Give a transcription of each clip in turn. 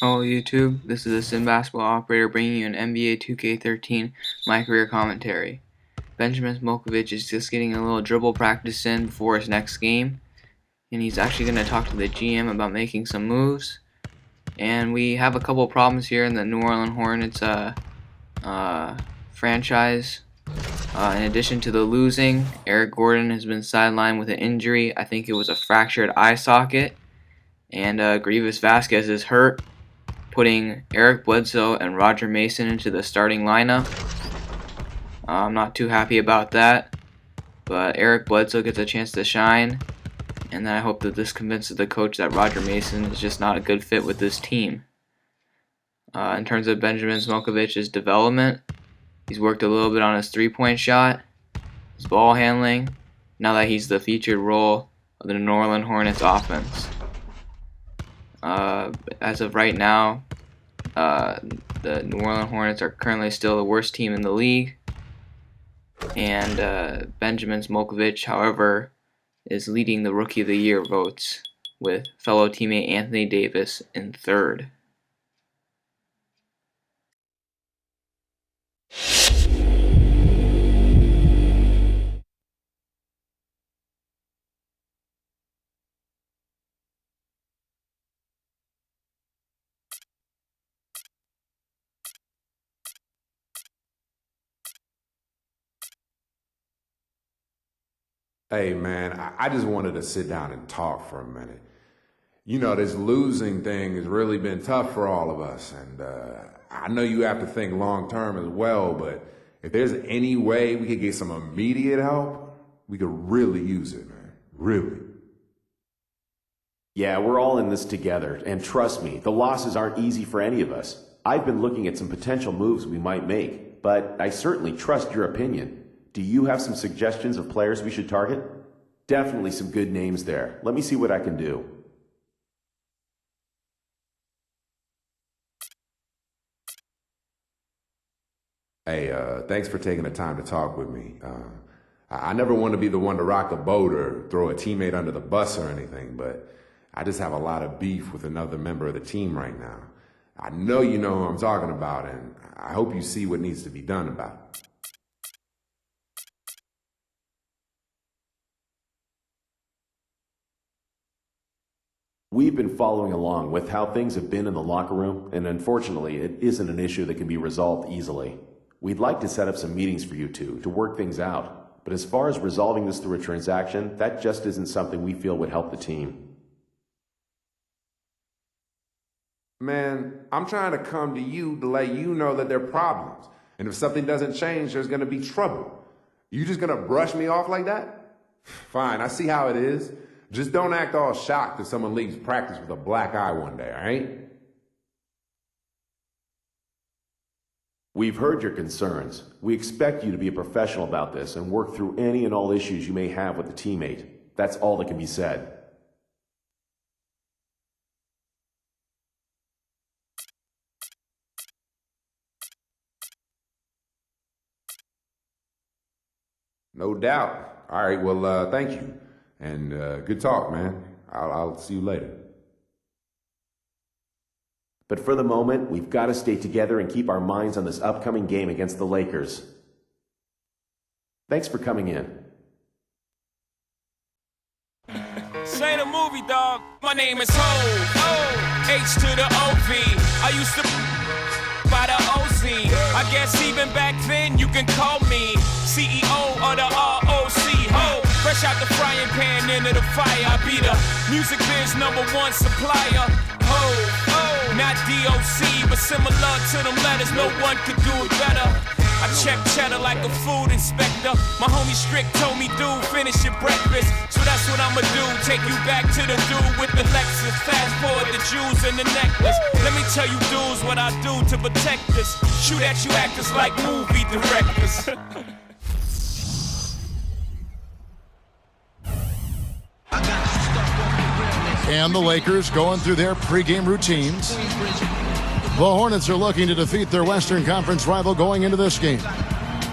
Hello YouTube, this is a Sim Basketball Operator bringing you an NBA 2K13 My Career Commentary. Benjamin Smokovich is just getting a little dribble practice in before his next game, and he's actually going to talk to the GM about making some moves. And we have a couple problems here in the New Orleans Hornets franchise. In addition to the losing, Eric Gordon has been sidelined with an injury. I think it was a fractured eye socket, and Grievous Vasquez is hurt, putting Eric Bledsoe and Roger Mason into the starting lineup. I'm not too happy about that, but Eric Bledsoe gets a chance to shine, and then I hope that this convinces the coach that Roger Mason is just not a good fit with this team. In terms of Benjamin Smokovich's development, he's worked a little bit on his three-point shot, his ball handling, now that he's the featured role of the New Orleans Hornets offense. As of right now, the New Orleans Hornets are currently still the worst team in the league, and Benjamin Smokovich, however, is leading the Rookie of the Year votes with fellow teammate Anthony Davis in third. Hey man, I just wanted to sit down and talk for a minute. You know, this losing thing has really been tough for all of us, and I know you have to think long term as well, but if there's any way we could get some immediate help, we could really use it, man. Really. Yeah, we're all in this together, and trust me, the losses aren't easy for any of us. I've been looking at some potential moves we might make, but I certainly trust your opinion. Do you have some suggestions of players we should target? Definitely some good names there. Let me see what I can do. Hey, thanks for taking the time to talk with me. I never want to be the one to rock the boat or throw a teammate under the bus or anything, but I just have a lot of beef with another member of the team right now. I know you know who I'm talking about, and I hope you see what needs to be done about it. We've been following along with how things have been in the locker room, and unfortunately, it isn't an issue that can be resolved easily. We'd like to set up some meetings for you two to work things out, but as far as resolving this through a transaction, that just isn't something we feel would help the team. Man, I'm trying to come to you to let you know that there are problems, and if something doesn't change, there's going to be trouble. You just going to brush me off like that? Fine, I see how it is. Just don't act all shocked if someone leaves practice with a black eye one day, all right? We've heard your concerns. We expect you to be a professional about this and work through any and all issues you may have with the teammate. That's all that can be said. No doubt. All right, well, thank you. And good talk, man. I'll see you later. But for the moment, we've got to stay together and keep our minds on this upcoming game against the Lakers. Thanks for coming in. This ain't a movie, dog. My name is Ho. H to the OV. I used to by the OZ. I guess even back then you can call me CEO of the ROC. Ho. Fresh out the frying pan into the fire. I be the music biz #1 supplier. Ho. Not DOC, but similar to them letters, no one could do it better. I check cheddar like a food inspector. My homie Strick told me, dude, finish your breakfast. So that's what I'ma do, take you back to the dude with the Lexus. Fast forward the jewels and the necklace. Let me tell you dudes what I do to protect us. Shoot at you actors like movie directors. And the Lakers going through their pregame routines. The Hornets are looking to defeat their Western Conference rival going into this game.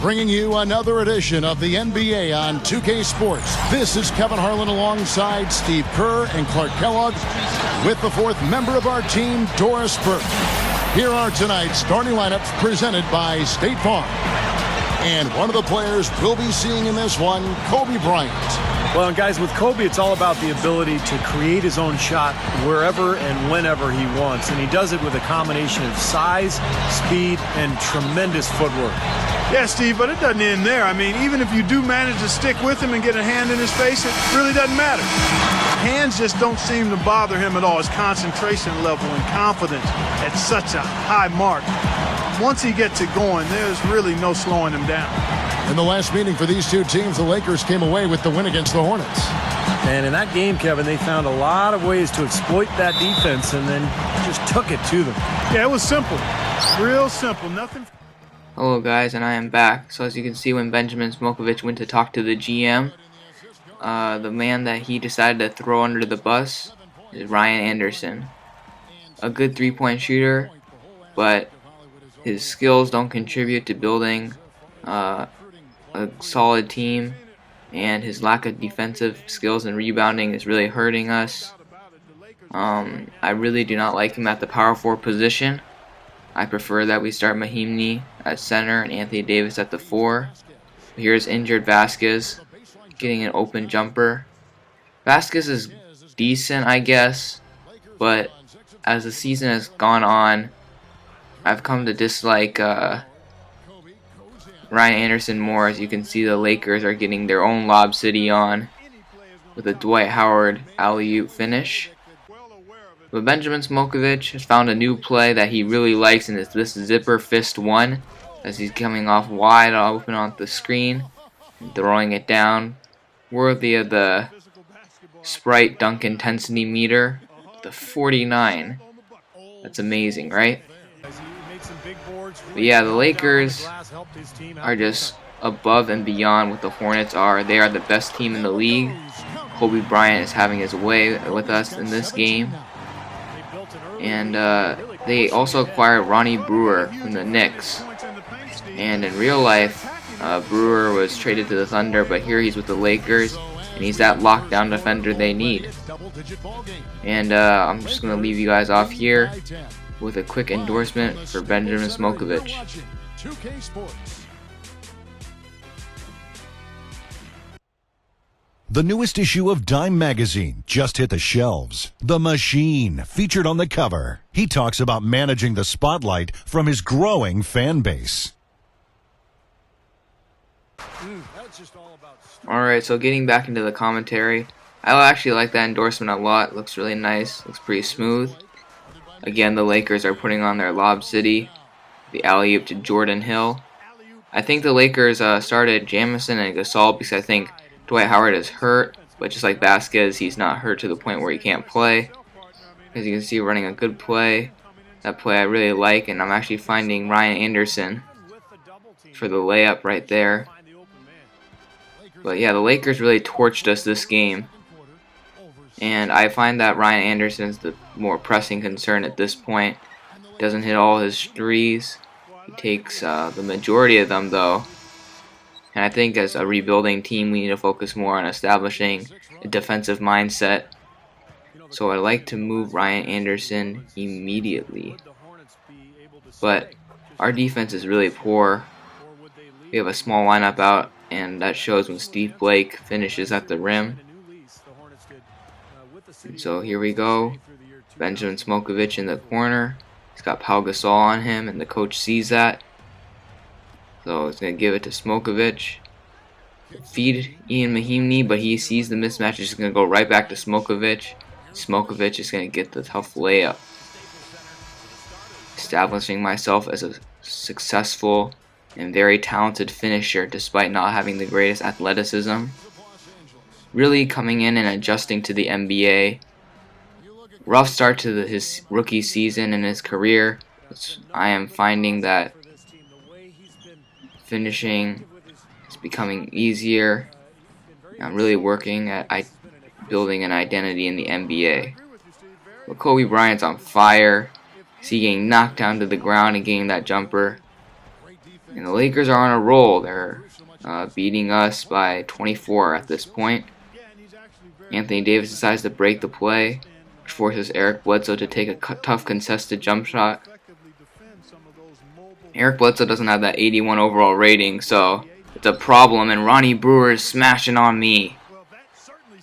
Bringing you another edition of the NBA on 2K Sports. This is Kevin Harlan alongside Steve Kerr and Clark Kellogg. with the fourth member of our team, Doris Burke. Here are tonight's starting lineups presented by State Farm. And one of the players we'll be seeing in this one, Kobe Bryant. Well, and guys, with Kobe, it's all about the ability to create his own shot wherever and whenever he wants. And he does it with a combination of size, speed, and tremendous footwork. Yeah, Steve, but it doesn't end there. I mean, even if you do manage to stick with him and get a hand in his face, it really doesn't matter. Hands just don't seem to bother him at all. His concentration level and confidence at such a high mark. Once he gets it going, there's really no slowing him down. In the last meeting for these two teams, the Lakers came away with the win against the Hornets. And in that game, Kevin, they found a lot of ways to exploit that defense and then just took it to them. Yeah, it was simple. Real simple. Nothing. Hello guys, and I am back. So as you can see, when Benjamin Smokovich went to talk to the GM, the man that he decided to throw under the bus is Ryan Anderson. A good three-point shooter, but his skills don't contribute to building a solid team, and his lack of defensive skills and rebounding is really hurting us. I really do not like him at the power forward position. I prefer that we start Mahimni at center and Anthony Davis at the 4. Here's injured Vasquez getting an open jumper. Vasquez is decent, I guess, but as the season has gone on, I've come to dislike Ryan Anderson more. As you can see, the Lakers are getting their own Lob City on with a Dwight Howard alley-oop finish. But Benjamin Smokovich has found a new play that he really likes, and it's this zipper fist 1, as he's coming off wide open on the screen and throwing it down, worthy of the Sprite dunk intensity meter, the 49. That's amazing, right? But yeah, the Lakers are just above and beyond what the Hornets are. They are the best team in the league. Kobe Bryant is having his way with us in this game. And they also acquired Ronnie Brewer from the Knicks. And in real life, Brewer was traded to the Thunder, but here he's with the Lakers, and he's that lockdown defender they need. And I'm just going to leave you guys off here with a quick endorsement for Benjamin Smokovich. The newest issue of Dime magazine just hit the shelves. The Machine, featured on the cover. He talks about managing the spotlight from his growing fan base. Alright, so getting back into the commentary, I actually like that endorsement a lot. It looks really nice, looks pretty smooth. Again, the Lakers are putting on their Lob City, the alley-oop to Jordan Hill. I think the Lakers started Jamison and Gasol because I think Dwight Howard is hurt, but just like Vasquez, he's not hurt to the point where he can't play. As you can see, running a good play. That play I really like, and I'm actually finding Ryan Anderson for the layup right there. But yeah, the Lakers really torched us this game. And I find that Ryan Anderson's the more pressing concern at this point. Doesn't hit all his threes. He takes the majority of them, though. And I think as a rebuilding team, we need to focus more on establishing a defensive mindset. So I'd like to move Ryan Anderson immediately. But our defense is really poor. We have a small lineup out, and that shows when Steve Blake finishes at the rim. And so here we go. Benjamin Smokovich in the corner. He's got Pau Gasol on him, and the coach sees that. So he's going to give it to Smokovich. Feed Ian Mahimni, but he sees the mismatch. He's just going to go right back to Smokovich. Smokovich is going to get the tough layup. Establishing myself as a successful and very talented finisher despite not having the greatest athleticism. Really coming in and adjusting to the NBA. Rough start to his rookie season and his career. I am finding that finishing is becoming easier. I'm really working at building an identity in the NBA. But Kobe Bryant's on fire. He's getting knocked down to the ground and getting that jumper. And the Lakers are on a roll. They're beating us by 24 at this point. Anthony Davis decides to break the play. which forces Eric Bledsoe to take a tough contested jump shot. Eric Bledsoe doesn't have that 81 overall rating, so it's a problem, and Ronnie Brewer is smashing on me.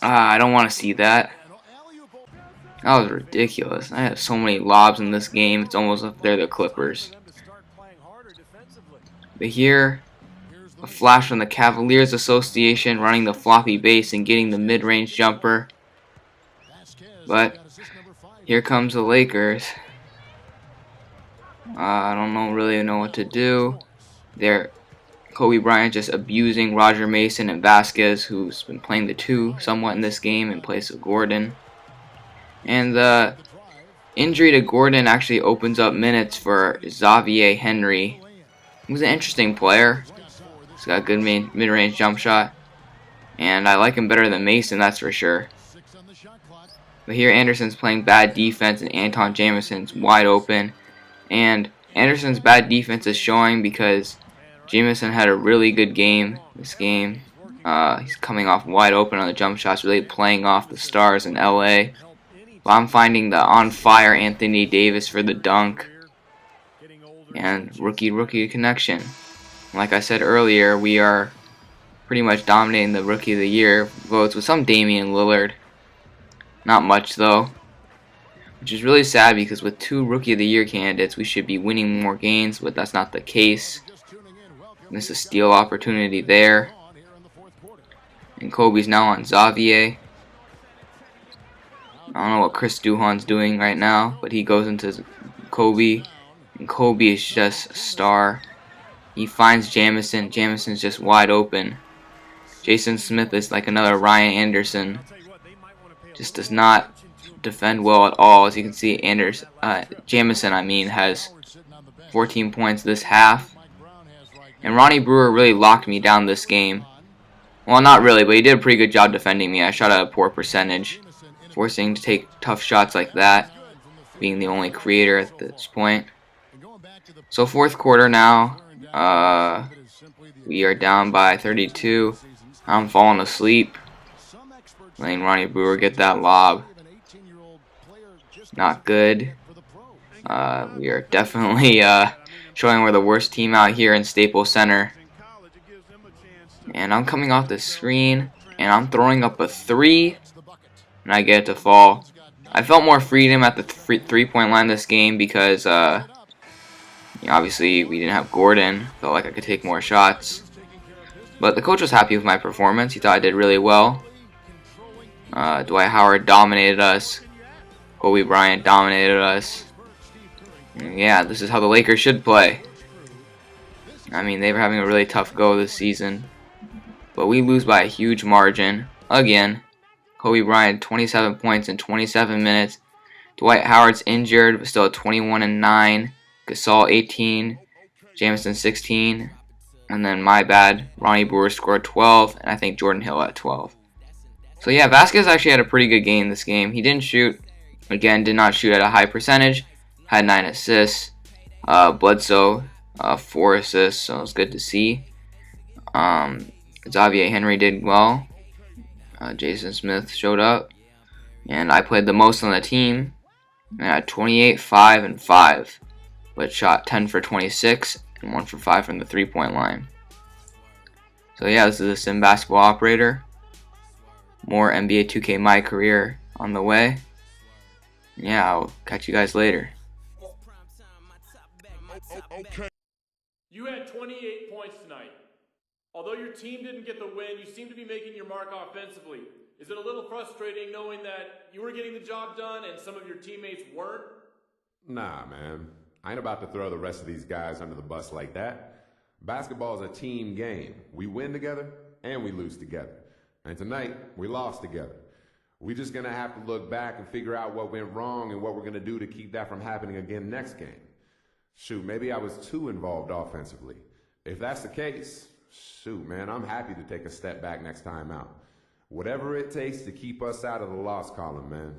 I don't want to see that. That was ridiculous. I have so many lobs in this game, it's almost like they're the Clippers. But here, a flash from the Cavaliers Association running the floppy base and getting the mid-range jumper. But here comes the Lakers. I don't really know what to do. Kobe Bryant just abusing Roger Mason and Vasquez, who's been playing the 2 somewhat in this game in place of Gordon. And the injury to Gordon actually opens up minutes for Xavier Henry, who's an interesting player. He's got a good mid-range jump shot, and I like him better than Mason, that's for sure. But here Anderson's playing bad defense, and Anton Jamison's wide open. And Anderson's bad defense is showing because Jamison had a really good game this game. He's coming off wide open on the jump shots, really playing off the stars in LA. But I'm finding the on-fire Anthony Davis for the dunk. And rookie connection. Like I said earlier, we are pretty much dominating the Rookie of the Year votes with some Damian Lillard. Not much though. Which is really sad because with 2 Rookie of the Year candidates, we should be winning more games, but that's not the case. Missed a steal opportunity there. And Kobe's now on Xavier. I don't know what Chris Duhon's doing right now, but he goes into Kobe. And Kobe is just a star. He finds Jamison. Jamison's just wide open. Jason Smith is like another Ryan Anderson. Just does not defend well at all. As you can see, Jamison has 14 points this half. And Ronnie Brewer really locked me down this game. Well, not really, but he did a pretty good job defending me. I shot at a poor percentage, forcing to take tough shots like that, being the only creator at this point. So 4th quarter now, we are down by 32. I'm falling asleep, letting Ronnie Brewer get that lob. Not good. We are definitely showing we're the worst team out here in Staples Center. And I'm coming off the screen, and I'm throwing up a 3, and I get it to fall. I felt more freedom at the 3-point line this game because obviously we didn't have Gordon. Felt like I could take more shots. But the coach was happy with my performance. He thought I did really well. Dwight Howard dominated us. Kobe Bryant dominated us. And yeah, this is how the Lakers should play. I mean, they were having a really tough go this season. But we lose by a huge margin. Again, Kobe Bryant 27 points in 27 minutes. Dwight Howard's injured, but still at 21-9. Gasol 18. Jamison 16. And then my bad, Ronnie Brewer scored 12. And I think Jordan Hill at 12. So yeah, Vasquez actually had a pretty good game this game. He didn't shoot. Again, did not shoot at a high percentage. Had 9 assists. Bledsoe, 4 assists, so it was good to see. Xavier Henry did well. Jason Smith showed up. And I played the most on the team. I had 28, 5, and 5. But shot 10 for 26 and 1 for 5 from the 3-point line. So yeah, this is the Sim Basketball Operator. More NBA 2K My Career on the way. Yeah, I'll catch you guys later. You had 28 points tonight. Although your team didn't get the win, you seem to be making your mark offensively. Is it a little frustrating knowing that you were getting the job done and some of your teammates weren't? Nah, man. I ain't about to throw the rest of these guys under the bus like that. Basketball is a team game. We win together and we lose together. And tonight, we lost together. We're just going to have to look back and figure out what went wrong and what we're going to do to keep that from happening again next game. Shoot, maybe I was too involved offensively. If that's the case, shoot, man, I'm happy to take a step back next time out. Whatever it takes to keep us out of the loss column, man.